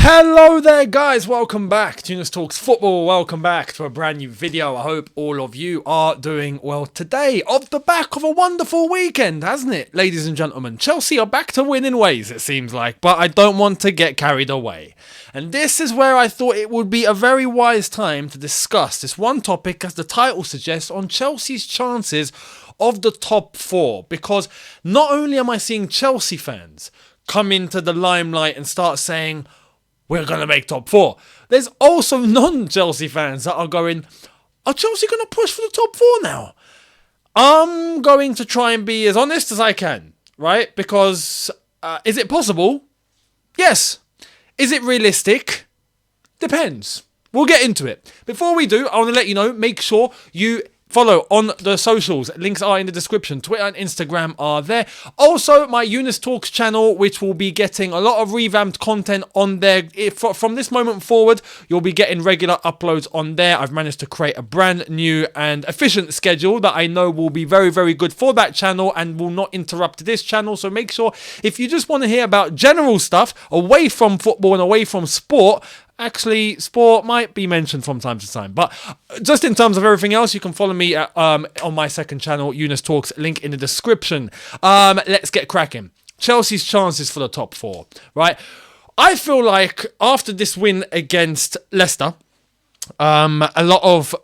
Hello there guys, welcome back to Younes Talks Football, welcome back to a brand new video. I hope all of you are doing well today, off the back of a wonderful weekend, hasn't it, ladies and gentlemen? Chelsea are back to winning ways, it seems like, but I don't want to get carried away. And this is where I thought it would be a very wise time to discuss this one topic, as the title suggests, on Chelsea's chances of the top four, because not only am I seeing Chelsea fans come into the limelight and start saying, we're going to make top four, there's also non-Chelsea fans that are going, are Chelsea going to push for the top four now? I'm going to try and be as honest as I can, right? Because is it possible? Yes. Is it realistic? Depends. We'll get into it. Before we do, I want to let you know, make sure you follow on the socials. Links are in the description. Twitter and Instagram are there. Also, my Younes Talks channel, which will be getting a lot of revamped content on there. From this moment forward, you'll be getting regular uploads on there. I've managed to create a brand new and efficient schedule that I know will be very, very good for that channel and will not interrupt this channel. So make sure, if you just want to hear about general stuff away from football and away from sport, actually, sport might be mentioned from time to time. But just in terms of everything else, you can follow me on my second channel, Younes Talks, link in the description. Let's get cracking. Chelsea's chances for the top four, right? I feel like after this win against Leicester, a lot of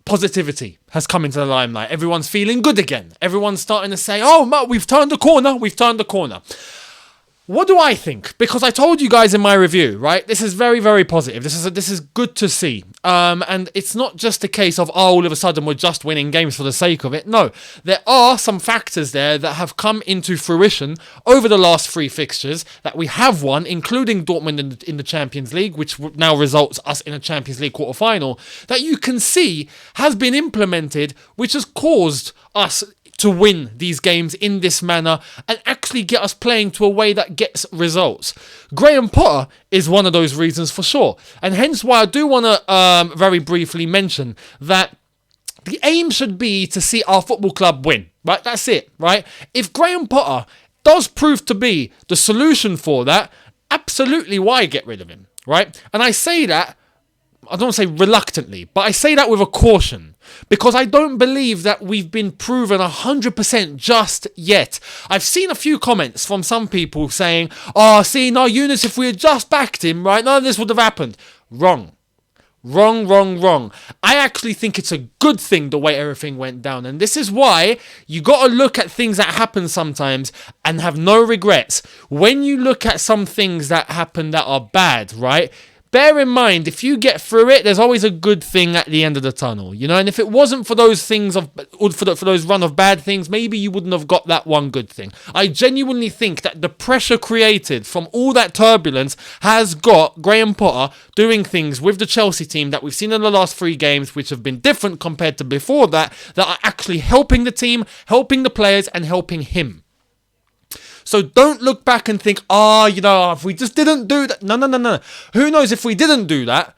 positivity has come into the limelight. Everyone's feeling good again. Everyone's starting to say, oh, we've turned the corner. We've turned the corner. What do I think? Because I told you guys in my review, right? This is very, very positive. This is good to see. And it's not just a case of, all of a sudden we're just winning games for the sake of it. No, there are some factors there that have come into fruition over the last three fixtures that we have won, including Dortmund in the Champions League, which now results us in a Champions League quarter-final, that you can see has been implemented, which has caused us to win these games in this manner and actually get us playing to a way that gets results. Graham Potter is one of those reasons for sure. And hence why I do want to very briefly mention that the aim should be to see our football club win, right? That's it, right? If Graham Potter does prove to be the solution for that, absolutely why get rid of him, right? And I say that, I don't say reluctantly, but I say that with a caution, because I don't believe that we've been proven 100% just yet. I've seen a few comments from some people saying, Younes, if we had just backed him, right, none of this would have happened. Wrong. I actually think it's a good thing the way everything went down. And this is why you got to look at things that happen sometimes and have no regrets. When you look at some things that happen that are bad, right? Bear in mind, if you get through it, there's always a good thing at the end of the tunnel, you know? And if it wasn't for those things, for those run of bad things, maybe you wouldn't have got that one good thing. I genuinely think that the pressure created from all that turbulence has got Graham Potter doing things with the Chelsea team that we've seen in the last three games, which have been different compared to before that are actually helping the team, helping the players, and helping him. So don't look back and think, if we just didn't do that. No. Who knows, if we didn't do that,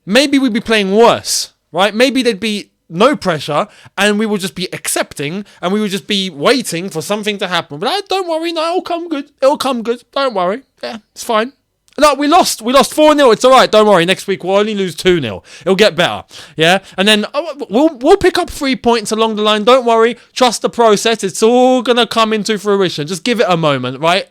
maybe we'd be playing worse, right? Maybe there'd be no pressure and we would just be accepting and we would just be waiting for something to happen. But don't worry, no, it'll come good. Don't worry. Yeah, it's fine. No, we lost 4-0. It's all right. Don't worry. Next week we'll only lose 2-0. It'll get better. Yeah, and then we'll pick up 3 points along the line. Don't worry. Trust the process. It's all gonna come into fruition. Just give it a moment, right?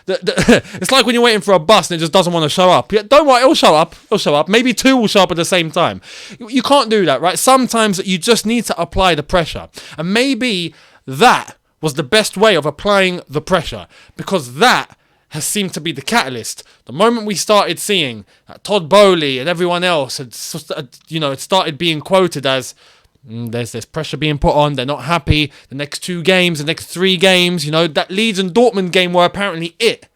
It's like when you're waiting for a bus and it just doesn't want to show up. Yeah, don't worry. It'll show up. Maybe two will show up at the same time. You can't do that, right? Sometimes you just need to apply the pressure, and maybe that was the best way of applying the pressure, because that has seemed to be the catalyst. The moment we started seeing Todd Bowley and everyone else had started being quoted as, there's pressure being put on, they're not happy, the next 2 games, the next 3 games, that Leeds and Dortmund game were apparently it.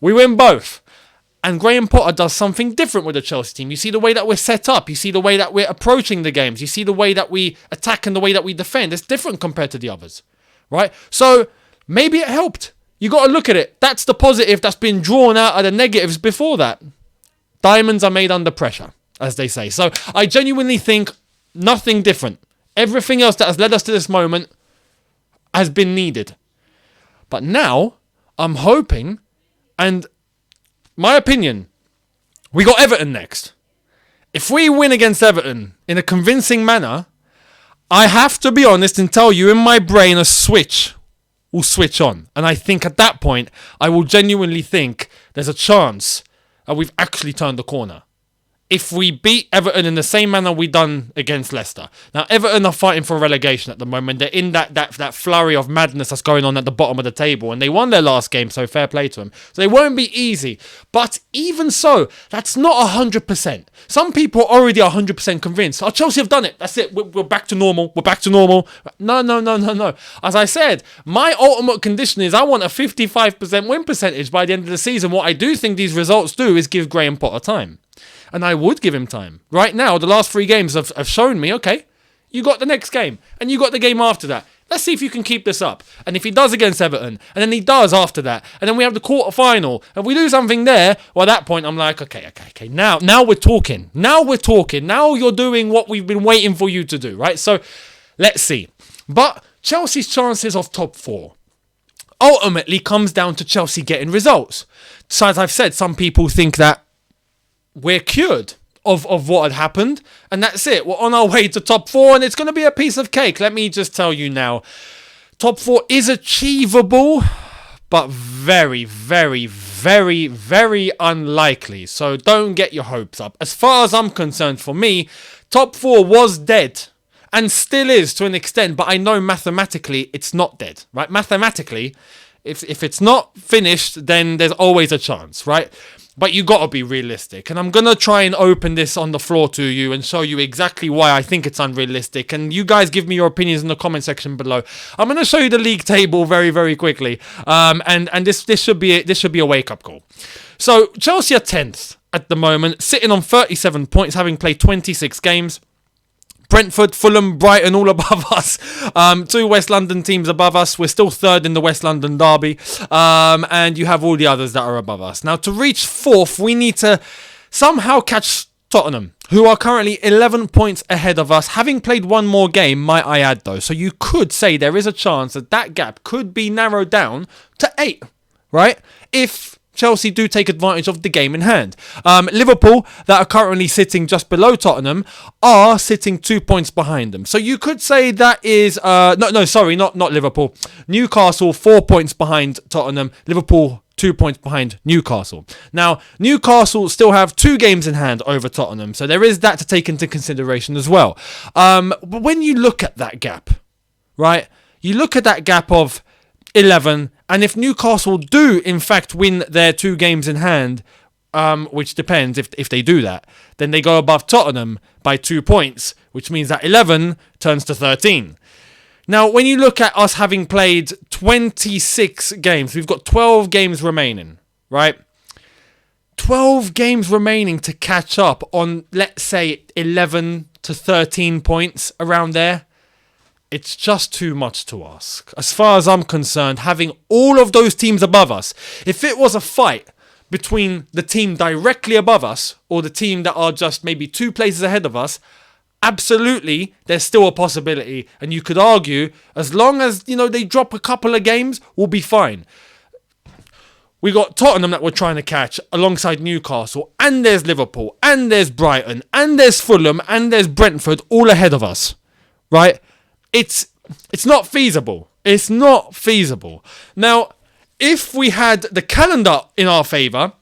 We win both. And Graham Potter does something different with the Chelsea team. You see the way that we're set up. You see the way that we're approaching the games. You see the way that we attack and the way that we defend. It's different compared to the others, right? So maybe it helped. You got to look at it. That's the positive that's been drawn out of the negatives before that. Diamonds are made under pressure, as they say. So I genuinely think nothing different. Everything else that has led us to this moment has been needed. But now I'm hoping, and my opinion, We got Everton next. If we win against Everton in a convincing manner, I have to be honest and tell you, in my brain, a switch will switch on. And I think at that point, I will genuinely think there's a chance that we've actually turned the corner. If we beat Everton in the same manner we done against Leicester. Now, Everton are fighting for relegation at the moment. They're in that flurry of madness that's going on at the bottom of the table. And they won their last game, so fair play to them. So they won't be easy. But even so, that's not 100%. Some people are already 100% convinced. Oh, Chelsea have done it. That's it. We're back to normal. We're back to normal. No. As I said, my ultimate condition is I want a 55% win percentage by the end of the season. What I do think these results do is give Graham Potter time. And I would give him time. Right now, the last 3 games have shown me, okay, you got the next game. And you got the game after that. Let's see if you can keep this up. And if he does against Everton, and then he does after that, and then we have the quarter-final, and we do something there, well, at that point, I'm like, okay. Now we're talking. Now you're doing what we've been waiting for you to do, right? So, let's see. But Chelsea's chances of top 4 ultimately comes down to Chelsea getting results. So, as I've said, some people think that we're cured of what had happened, and that's it. We're on our way to top 4, and it's going to be a piece of cake. Let me just tell you now, top 4 is achievable, but very, very, very, very unlikely. So don't get your hopes up. As far as I'm concerned, for me, top 4 was dead, and still is to an extent, but I know mathematically it's not dead, right? Mathematically, if it's not finished, then there's always a chance, right? But you got to be realistic. And I'm going to try and open this on the floor to you and show you exactly why I think it's unrealistic. And you guys give me your opinions in the comment section below. I'm going to show you the league table very, very quickly. And this should be a wake-up call. So Chelsea are 10th at the moment, sitting on 37 points, having played 26 games. Brentford, Fulham, Brighton all above us. 2 West London teams above us. We're still 3rd in the West London derby. And you have all the others that are above us. Now, to reach 4th, we need to somehow catch Tottenham, who are currently 11 points ahead of us, having played 1 more game, might I add, though. So you could say there is a chance that gap could be narrowed down to 8, right? If Chelsea do take advantage of the game in hand. Liverpool, that are currently sitting just below Tottenham, are sitting 2 points behind them. So you could say that is... not Liverpool. Newcastle, 4 points behind Tottenham. Liverpool, 2 points behind Newcastle. Now, Newcastle still have 2 games in hand over Tottenham. So there is that to take into consideration as well. But when you look at that gap, right? You look at that gap of 11, and if Newcastle do in fact win their 2 games in hand, which depends if they do that, then they go above Tottenham by 2 points, which means that 11 turns to 13. Now, when you look at us having played 26 games, we've got 12 games remaining, right? 12 games remaining to catch up on, let's say, 11 to 13 points around there. It's just too much to ask. As far as I'm concerned, having all of those teams above us, if it was a fight between the team directly above us or the team that are just maybe 2 places ahead of us, absolutely, there's still a possibility. And you could argue, as long as, they drop a couple of games, we'll be fine. We got Tottenham that we're trying to catch alongside Newcastle, and there's Liverpool, and there's Brighton, and there's Fulham, and there's Brentford all ahead of us, right? It's not feasible. It's not feasible. Now, if we had the calendar in our favour,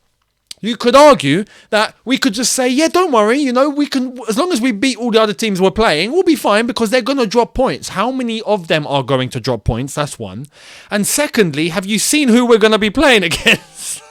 you could argue that we could just say, yeah, don't worry, we can, as long as we beat all the other teams we're playing, we'll be fine because they're going to drop points. How many of them are going to drop points? That's one. And secondly, have you seen who we're going to be playing against?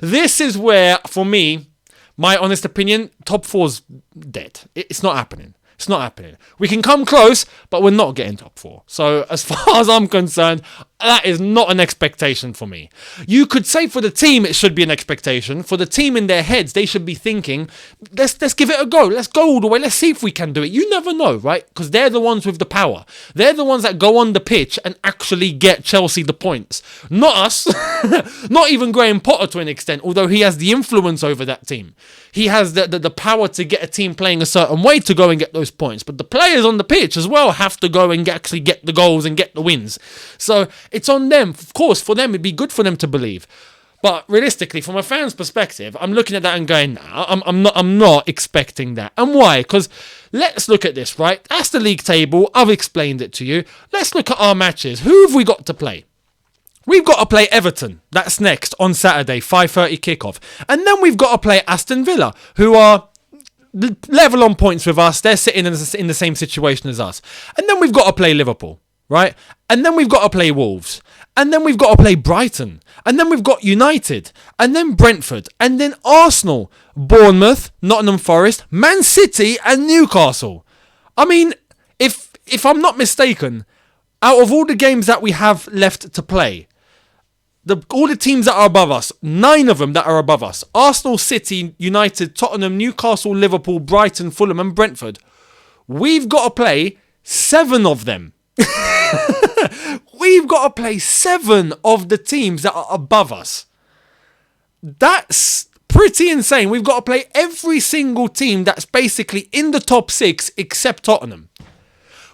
This is where, for me, my honest opinion, top 4's dead. It's not happening. It's not happening. We can come close, but we're not getting top 4. So as far as I'm concerned, that is not an expectation for me. You could say for the team it should be an expectation. For the team in their heads, they should be thinking, let's give it a go. Let's go all the way. Let's see if we can do it. You never know, right? Because they're the ones with the power. They're the ones that go on the pitch and actually get Chelsea the points. Not us. Not even Graham Potter to an extent, although he has the influence over that team. He has the power to get a team playing a certain way to go and get those points. But the players on the pitch as well have to go and actually get the goals and get the wins. So it's on them. Of course, for them, it'd be good for them to believe. But realistically, from a fan's perspective, I'm looking at that and going, nah, I'm not expecting that. And why? Because let's look at this, right? That's the league table. I've explained it to you. Let's look at our matches. Who have we got to play? We've got to play Everton. That's next on Saturday, 5:30 kickoff. And then we've got to play Aston Villa, who are level on points with us. They're sitting in the same situation as us. And then we've got to play Liverpool, right? And then we've got to play Wolves. And then we've got to play Brighton. And then we've got United. And then Brentford. And then Arsenal, Bournemouth, Nottingham Forest, Man City and Newcastle. I mean, if I'm not mistaken, out of all the games that we have left to play, all the teams that are above us, 9 of them that are above us, Arsenal, City, United, Tottenham, Newcastle, Liverpool, Brighton, Fulham and Brentford, we've got to play 7 of them. We've got to play 7 of the teams that are above us. That's pretty insane. We've got to play every single team that's basically in the top 6 except Tottenham.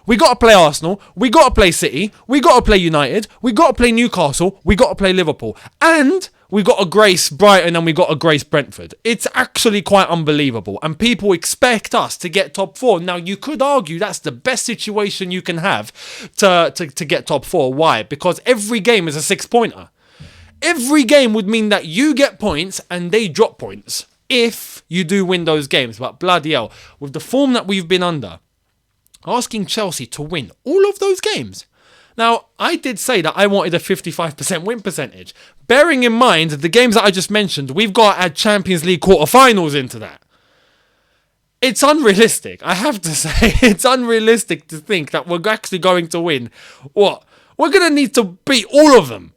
We got to play Arsenal. We got to play City. We got to play United. We got to play Newcastle. We got to play Liverpool. And we got to grace Brighton and we got to grace Brentford. It's actually quite unbelievable. And people expect us to get top 4. Now, you could argue that's the best situation you can have to get top 4. Why? Because every game is a 6-pointer. Every game would mean that you get points and they drop points if you do win those games. But bloody hell, with the form that we've been under, asking Chelsea to win all of those games. Now, I did say that I wanted a 55% win percentage. Bearing in mind the games that I just mentioned, we've got to add Champions League quarterfinals into that. It's unrealistic. I have to say, it's unrealistic to think that we're actually going to win. What? We're going to need to beat all of them.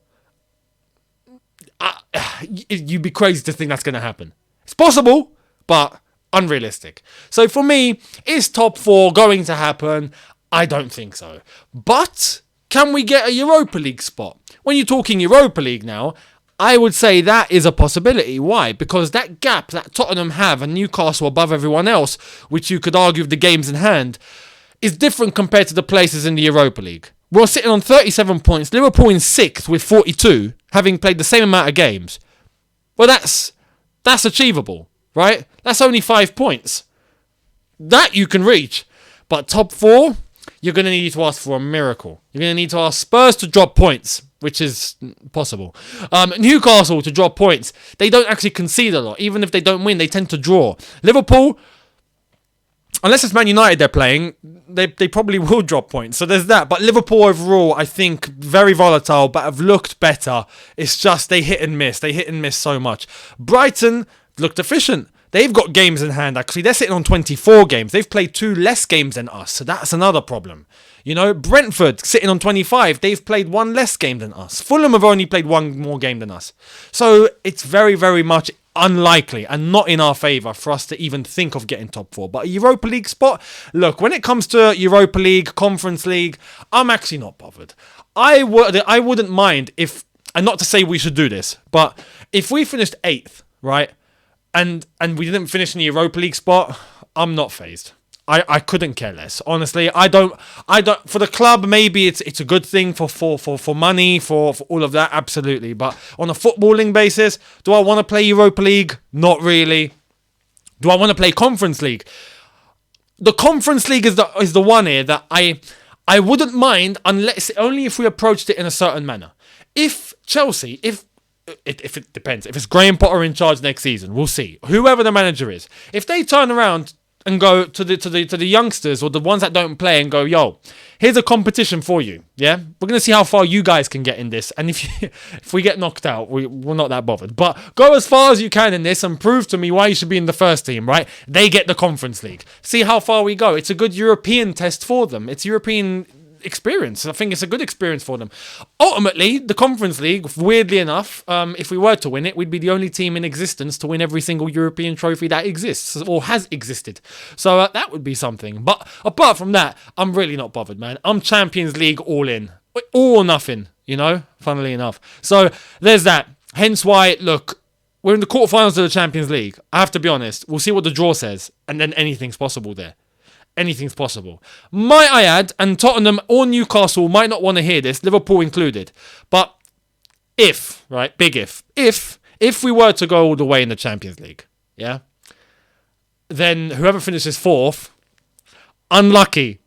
You'd be crazy to think that's going to happen. It's possible, but unrealistic. So for me, is top 4 going to happen? I don't think so. But can we get a Europa League spot? When you're talking Europa League now, I would say that is a possibility. Why? Because that gap that Tottenham have and Newcastle above everyone else, which you could argue with the games in hand, is different compared to the places in the Europa League. We're sitting on 37 points, Liverpool in 6th with 42, having played the same amount of games. Well, that's achievable. Right? That's only 5 points. That you can reach. But top 4, you're going to need to ask for a miracle. You're going to need to ask Spurs to drop points, which is possible. Newcastle to drop points. They don't actually concede a lot. Even if they don't win, they tend to draw. Liverpool, unless it's Man United they're playing, they probably will drop points. So there's that. But Liverpool overall, I think, very volatile, but have looked better. It's just they hit and miss. They hit and miss so much. Brighton looked efficient. They've got games in hand, actually. They're sitting on 24 games. They've played 2 less games than us, so that's another problem. You know, Brentford sitting on 25. They've played 1 less game than us. Fulham have only played 1 more game than us. So it's very, very much unlikely and not in our favour for us to even think of getting top 4. But a Europa League spot, look, when it comes to Europa League, Conference League, I'm actually not bothered. I wouldn't mind if, and not to say we should do this, but if we finished 8th, right? And we didn't finish in the Europa League spot, I'm not fazed. I couldn't care less. Honestly, I don't for the club, maybe it's a good thing for money, for all of that, absolutely. But on a footballing basis, do I want to play Europa League? Not really. Do I want to play Conference League? The Conference League is the one here that I wouldn't mind, unless only if we approached it in a certain manner. If Chelsea, if it depends. If it's Graham Potter in charge next season, we'll see. Whoever the manager is, if they turn around and go to the youngsters or the ones that don't play and go, yo, here's a competition for you. Yeah, we're gonna see how far you guys can get in this. And if we get knocked out, we're not that bothered. But go as far as you can in this and prove to me why you should be in the first team. Right? They get the Conference League. See how far we go. It's a good European test for them. It's European experience. I think it's a good experience for them. Ultimately, the Conference League, weirdly enough, if we were to win it, we'd be the only team in existence to win every single European trophy that exists or has existed. So that would be something. But apart from that, I'm really not bothered, man. I'm Champions League all in. All or nothing, you know, funnily enough. So there's that. Hence why, look, we're in the quarterfinals of the Champions League. I have to be honest. We'll see what the draw says, and then anything's possible there. Anything's possible. Might I add, and Tottenham or Newcastle might not want to hear this, Liverpool included, but if, right, big if if we were to go all the way in the Champions League, yeah, then whoever finishes fourth, unlucky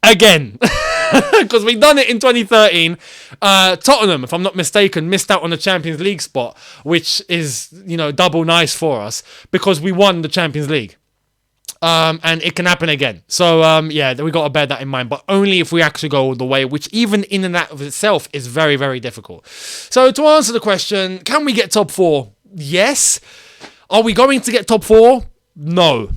again. Because we done it in 2013. Tottenham, if I'm not mistaken, missed out on the Champions League spot, which is, double nice for us because we won the Champions League. And it can happen again. So, we got to bear that in mind. But only if we actually go all the way, which even in and of itself is very, very difficult. So, to answer the question, can we get top 4? Yes. Are we going to get top 4? No.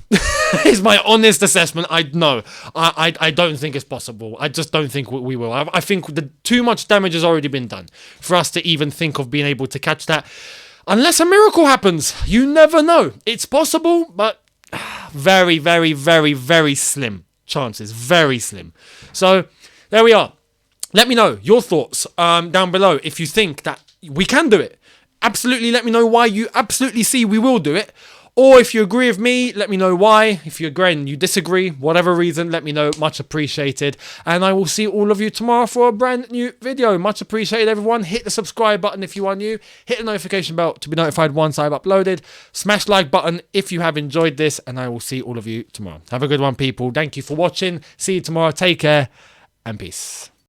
Is my honest assessment. I don't think it's possible. I just don't think we will. I think too much damage has already been done for us to even think of being able to catch that. Unless a miracle happens. You never know. It's possible, but very, very, very, very slim chances. Very slim. So, there we are. Let me know your thoughts down below if you think that we can do it. Absolutely let me know why you absolutely see we will do it. Or if you agree with me, let me know why. If you agree and you disagree, whatever reason, let me know. Much appreciated. And I will see all of you tomorrow for a brand new video. Much appreciated, everyone. Hit the subscribe button if you are new. Hit the notification bell to be notified once I've uploaded. Smash like button if you have enjoyed this. And I will see all of you tomorrow. Have a good one, people. Thank you for watching. See you tomorrow. Take care and peace.